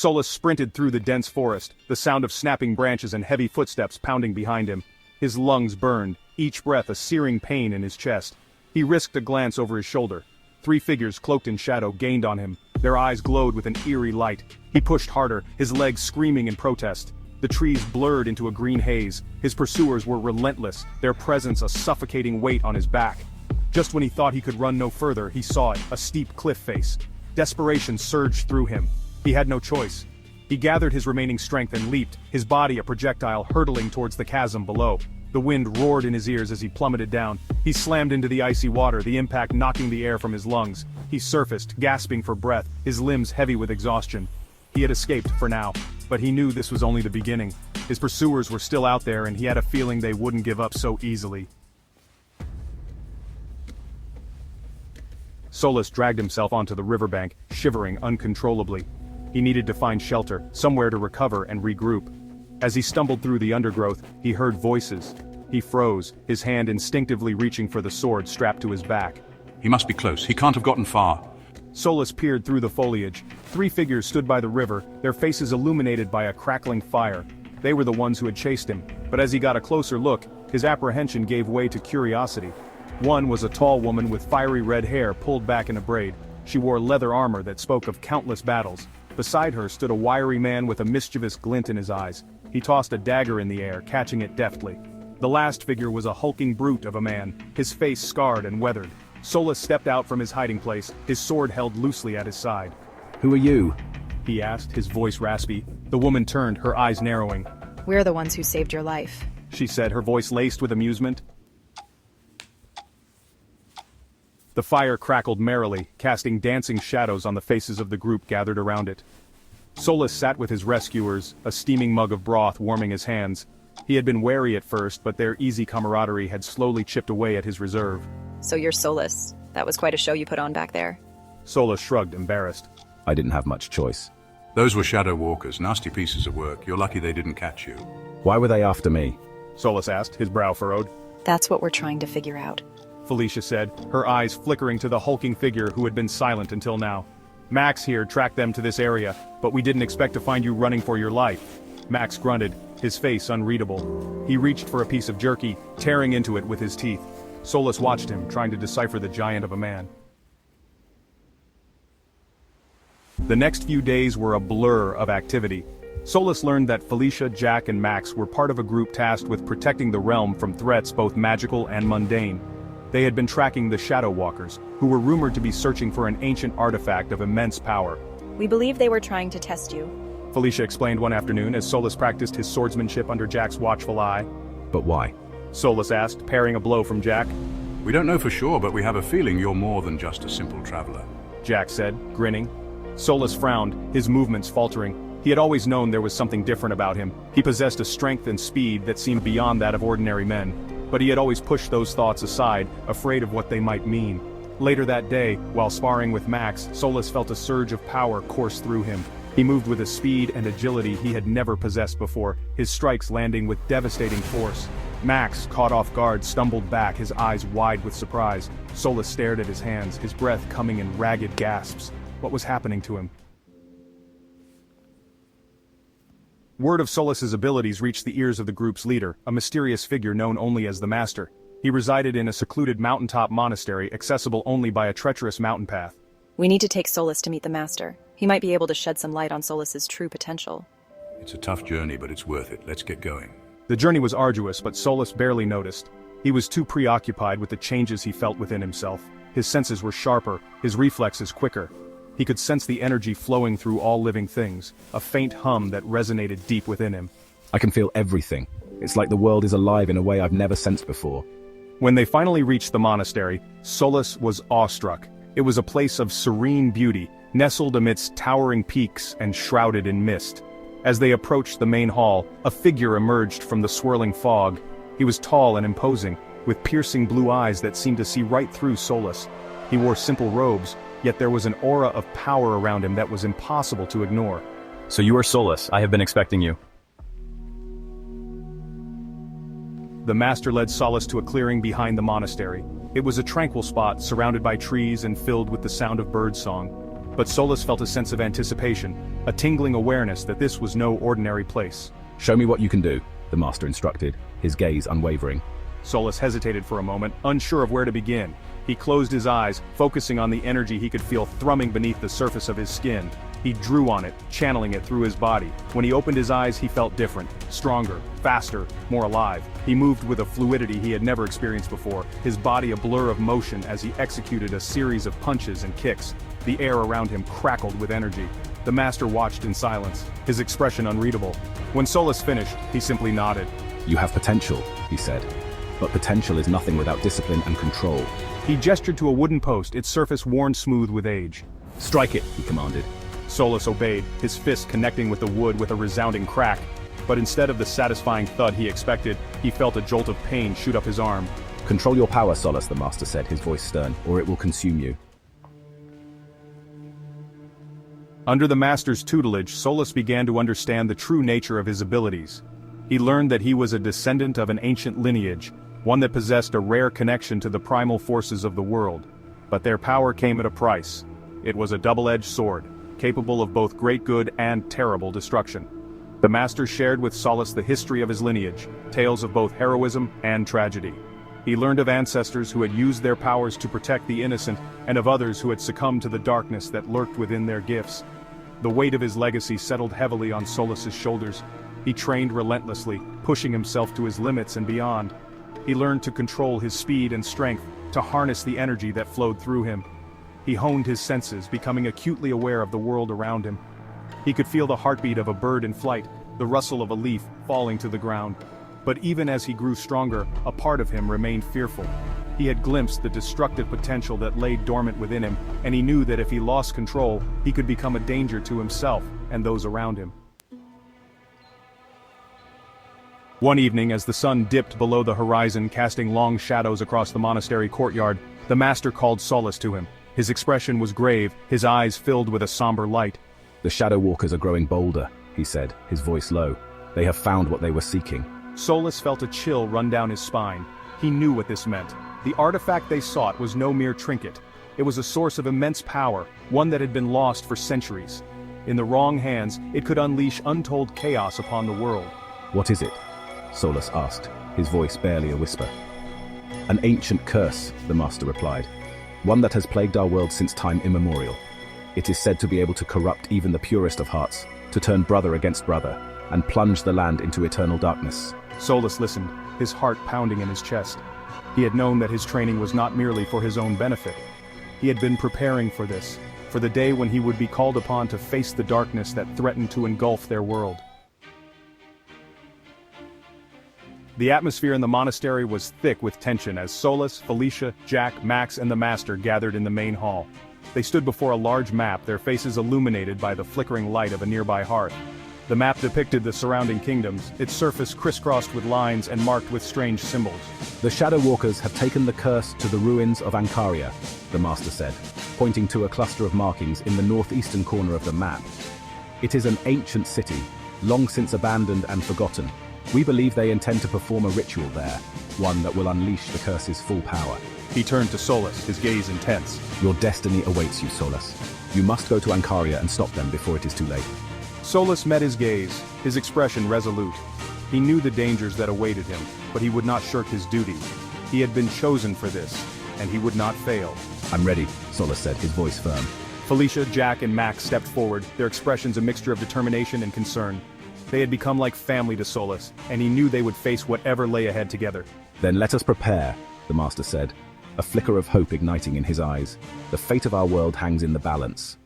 Solas sprinted through the dense forest, the sound of snapping branches and heavy footsteps pounding behind him. His lungs burned, each breath a searing pain in his chest. He risked a glance over his shoulder. 3 figures cloaked in shadow gained on him. Their eyes glowed with an eerie light. He pushed harder, his legs screaming in protest. The trees blurred into a green haze. His pursuers were relentless, their presence a suffocating weight on his back. Just when he thought he could run no further, he saw it, a steep cliff face. Desperation surged through him. He had no choice. He gathered his remaining strength and leaped, his body a projectile hurtling towards the chasm below. The wind roared in his ears as he plummeted down. He slammed into the icy water, the impact knocking the air from his lungs. He surfaced, gasping for breath, his limbs heavy with exhaustion. He had escaped for now, but he knew this was only the beginning. His pursuers were still out there and he had a feeling they wouldn't give up so easily. Solas dragged himself onto the riverbank, shivering uncontrollably. He needed to find shelter, somewhere to recover and regroup. As he stumbled through the undergrowth, he heard voices. He froze, his hand instinctively reaching for the sword strapped to his back. He must be close. He can't have gotten far. Solas peered through the foliage. 3 figures stood by the river, their faces illuminated by a crackling fire. They were the ones who had chased him, but as he got a closer look, his apprehension gave way to curiosity. One was a tall woman with fiery red hair pulled back in a braid. She wore leather armor that spoke of countless battles. Beside her stood a wiry man with a mischievous glint in his eyes. He tossed a dagger in the air, catching it deftly. The last figure was a hulking brute of a man, his face scarred and weathered. Solas stepped out from his hiding place, his sword held loosely at his side. "Who are you?" he asked, his voice raspy. The woman turned, her eyes narrowing. "We're the ones who saved your life," she said, her voice laced with amusement. The fire crackled merrily, casting dancing shadows on the faces of the group gathered around it. Solas sat with his rescuers, a steaming mug of broth warming his hands. He had been wary at first, but their easy camaraderie had slowly chipped away at his reserve. "So you're Solas. That was quite a show you put on back there." Solas shrugged, embarrassed. "I didn't have much choice." Those were shadow walkers, nasty pieces of work. You're lucky they didn't catch you. "Why were they after me?" Solas asked, his brow furrowed. "That's what we're trying to figure out," Felicia said, her eyes flickering to the hulking figure who had been silent until now. "Max here tracked them to this area, but we didn't expect to find you running for your life." Max grunted, his face unreadable. He reached for a piece of jerky, tearing into it with his teeth. Solas watched him, trying to decipher the giant of a man. The next few days were a blur of activity. Solas learned that Felicia, Jack, and Max were part of a group tasked with protecting the realm from threats both magical and mundane. They had been tracking the Shadow Walkers, who were rumored to be searching for an ancient artifact of immense power. "We believe they were trying to test you," Felicia explained one afternoon as Solas practiced his swordsmanship under Jack's watchful eye. "But why?" Solas asked, parrying a blow from Jack. We don't know for sure, but we have a feeling you're more than just a simple traveler. Jack said, grinning. Solas frowned, his movements faltering. He had always known there was something different about him. He possessed a strength and speed that seemed beyond that of ordinary men. But he had always pushed those thoughts aside, afraid of what they might mean. Later that day, while sparring with Max, Solas felt a surge of power course through him. He moved with a speed and agility he had never possessed before, his strikes landing with devastating force. Max, caught off guard, stumbled back, his eyes wide with surprise. Solas stared at his hands, his breath coming in ragged gasps. What was happening to him? Word of Solas's abilities reached the ears of the group's leader, a mysterious figure known only as the Master. He resided in a secluded mountaintop monastery accessible only by a treacherous mountain path. "We need to take Solas to meet the Master. He might be able to shed some light on Solas's true potential." It's a tough journey, but it's worth it. Let's get going. The journey was arduous, but Solas barely noticed. He was too preoccupied with the changes he felt within himself. His senses were sharper, his reflexes quicker. He could sense the energy flowing through all living things, a faint hum that resonated deep within him. "I can feel everything. It's like the world is alive in a way I've never sensed before." When they finally reached the monastery, Solas was awestruck. It was a place of serene beauty, nestled amidst towering peaks and shrouded in mist. As they approached the main hall, a figure emerged from the swirling fog. He was tall and imposing, with piercing blue eyes that seemed to see right through Solas. He wore simple robes, yet there was an aura of power around him that was impossible to ignore. "So you are Solas. I have been expecting you." The master led Solas to a clearing behind the monastery. It was a tranquil spot, surrounded by trees and filled with the sound of birdsong. But Solas felt a sense of anticipation, a tingling awareness that this was no ordinary place. Show me what you can do, the master instructed, his gaze unwavering. Solas hesitated for a moment, unsure of where to begin. He closed his eyes, focusing on the energy he could feel thrumming beneath the surface of his skin. He drew on it, channeling it through his body. When he opened his eyes, he felt different, stronger, faster, more alive. He moved with a fluidity he had never experienced before, his body a blur of motion as he executed a series of punches and kicks. The air around him crackled with energy. The master watched in silence, his expression unreadable. When Solas finished, he simply nodded. You have potential, he said. But potential is nothing without discipline and control. He gestured to a wooden post, its surface worn smooth with age. Strike it, he commanded. Solas obeyed, his fist connecting with the wood with a resounding crack. But instead of the satisfying thud he expected, he felt a jolt of pain shoot up his arm. Control your power, Solas, the master said, his voice stern, or it will consume you. Under the master's tutelage, Solas began to understand the true nature of his abilities. He learned that he was a descendant of an ancient lineage, one that possessed a rare connection to the primal forces of the world. But their power came at a price. It was a double-edged sword, capable of both great good and terrible destruction. The master shared with Solas the history of his lineage, tales of both heroism and tragedy. He learned of ancestors who had used their powers to protect the innocent, and of others who had succumbed to the darkness that lurked within their gifts. The weight of his legacy settled heavily on Solas's shoulders. He trained relentlessly, pushing himself to his limits and beyond. He learned to control his speed and strength, to harness the energy that flowed through him. He honed his senses, becoming acutely aware of the world around him. He could feel the heartbeat of a bird in flight, the rustle of a leaf falling to the ground. But even as he grew stronger, a part of him remained fearful. He had glimpsed the destructive potential that lay dormant within him, and he knew that if he lost control, he could become a danger to himself and those around him. One evening, as the sun dipped below the horizon, casting long shadows across the monastery courtyard, the master called Solas to him. His expression was grave, his eyes filled with a somber light. The Shadow Walkers are growing bolder, he said, his voice low. They have found what they were seeking. Solas felt a chill run down his spine. He knew what this meant. The artifact they sought was no mere trinket. It was a source of immense power, one that had been lost for centuries. In the wrong hands, it could unleash untold chaos upon the world. What is it? Solas asked, his voice barely a whisper. An ancient curse, the master replied. One that has plagued our world since time immemorial. It is said to be able to corrupt even the purest of hearts, to turn brother against brother, and plunge the land into eternal darkness. Solas listened, his heart pounding in his chest. He had known that his training was not merely for his own benefit. He had been preparing for this, for the day when he would be called upon to face the darkness that threatened to engulf their world. The atmosphere in the monastery was thick with tension as Solas, Felicia, Jack, Max, and the master gathered in the main hall. They stood before a large map, their faces illuminated by the flickering light of a nearby hearth. The map depicted the surrounding kingdoms, its surface crisscrossed with lines and marked with strange symbols. The Shadow Walkers have taken the curse to the ruins of Ankaria, the master said, pointing to a cluster of markings in the northeastern corner of the map. It is an ancient city, long since abandoned and forgotten. We believe they intend to perform a ritual there, one that will unleash the curse's full power. He turned to Solas, his gaze intense. Your destiny awaits you, Solas. You must go to Ankaria and stop them before it is too late. Solas met his gaze, his expression resolute. He knew the dangers that awaited him, but he would not shirk his duty. He had been chosen for this, and he would not fail. I'm ready, Solas said, his voice firm. Felicia, Jack, and Max stepped forward, their expressions a mixture of determination and concern. They had become like family to Solas, and he knew they would face whatever lay ahead together. Then let us prepare, the master said, a flicker of hope igniting in his eyes. The fate of our world hangs in the balance.